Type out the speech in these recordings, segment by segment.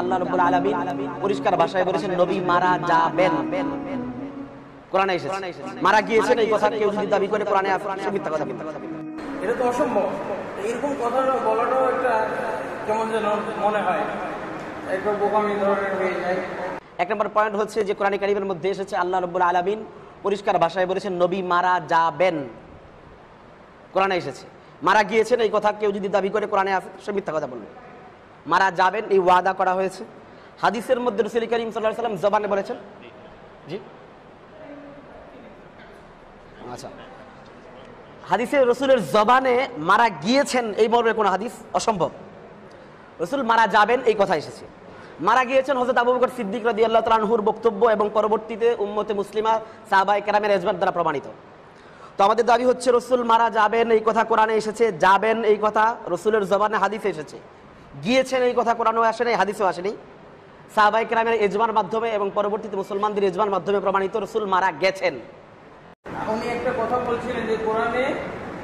আল্লাহ রাব্বুল আলামিন পরিষ্কার ভাষায় বলেছেন নবী মারা যাবেন। কোরআনে এসেছে মারা গিয়েছেন, এই কথা কেউ যদি দাবি করে কোরআনে আছে সে মিথ্যা কথা বলতে পারে। এটা তো অসম্ভব। এরকম কথা বলাটাও একটা কেমন যেন মনে হয়, একটা বোকামি ধরনের হয়ে যায়। এক নম্বর পয়েন্ট হচ্ছে যে কোরআনে কারীমের মধ্যে এসেছে আল্লাহ রাব্বুল আলামিন পরিষ্কার ভাষায় বলেছেন নবী মারা যাবেন। কোরআনে এসেছে মারা গিয়েছেন, এই কথা কেউ যদি দাবি করে কোরআনে আছে সে মিথ্যা কথা বলবে। মারা যাবেন এই ওয়াদা করা হয়েছে। হাদিসের মধ্যে রাসূল করিম সাল্লাল্লাহু আলাইহি ওয়াসাল্লাম জবানে বলেছেন, জি আচ্ছা, হাদিসে রসুলের জবানে মারা গিয়েছেন এই মর্মে কোনো হাদিস অসম্ভব। রসুল মারা যাবেন এই কথা এসেছে। মারা গিয়েছেন হযরত আবু বকর সিদ্দিক রাদিয়াল্লাহু তাআলা আনহুর বক্তব্য এবং পরবর্তীতে উম্মতে মুসলিমা সাহাবায়ে কেরামের ইজমার দ্বারা প্রমাণিত। তো আমাদের দাবি হচ্ছে রসুল মারা যাবেন এই কথা কোরআনে এসেছে, যাবেন এই কথা রসুলের জবানে হাদিসে এসেছে, গিয়েছেন এই কথা কোরআনেও আসেনি, হাদিসেও আসেনি। সাহাবায়ে কেরামের ইজমার মাধ্যমে এবং পরবর্তীতে মুসলমানদের ইজমার মাধ্যমে প্রমাণিত রসুল মারা গেছেন। উনি একটা কথা বলছিলেন যে কোরআনে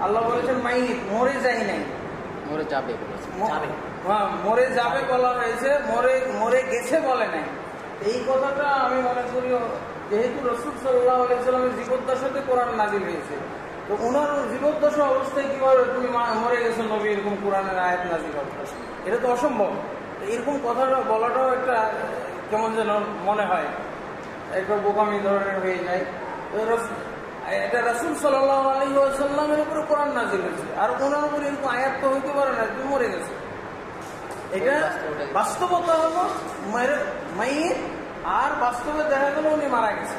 আল্লাহ বলেছেন মাইত, মরে যায় নাই, মরে যাবে, মরে যাবে বলা হয়েছে, মরে গেছে বলে নাই। এই কথাটা আমি মনে করি যেহেতু রাসূল সাল্লাল্লাহু আলাইহি ওয়াসাল্লামের জীবদ্দশাতে কোরআন নাযিল হয়েছে, তো ওনার জীবদ্দশা অবস্থায় কিভাবে তুমি মরে গেছো নবী এরকম কোরআনের আয়াত নাযিল হবে? এটা তো অসম্ভব। এরকম কথাটা বলাটাও একটা কেমন যেন মনে হয়, একটা বোকামি ধরনের হয়ে যায়। এটা রাসূল সাল্লাল্লাহু আলাইহি ওয়াসাল্লামের উপরে কোরআন নাযিল হয়েছে, আর ওনার উপরে এরকম আয়াত তো হইতে পারে না তুমি মরে গেছে। এটা বাস্তবতা হলো মাইত, আর বাস্তবে দেখা গেল উনি মারা গেছে।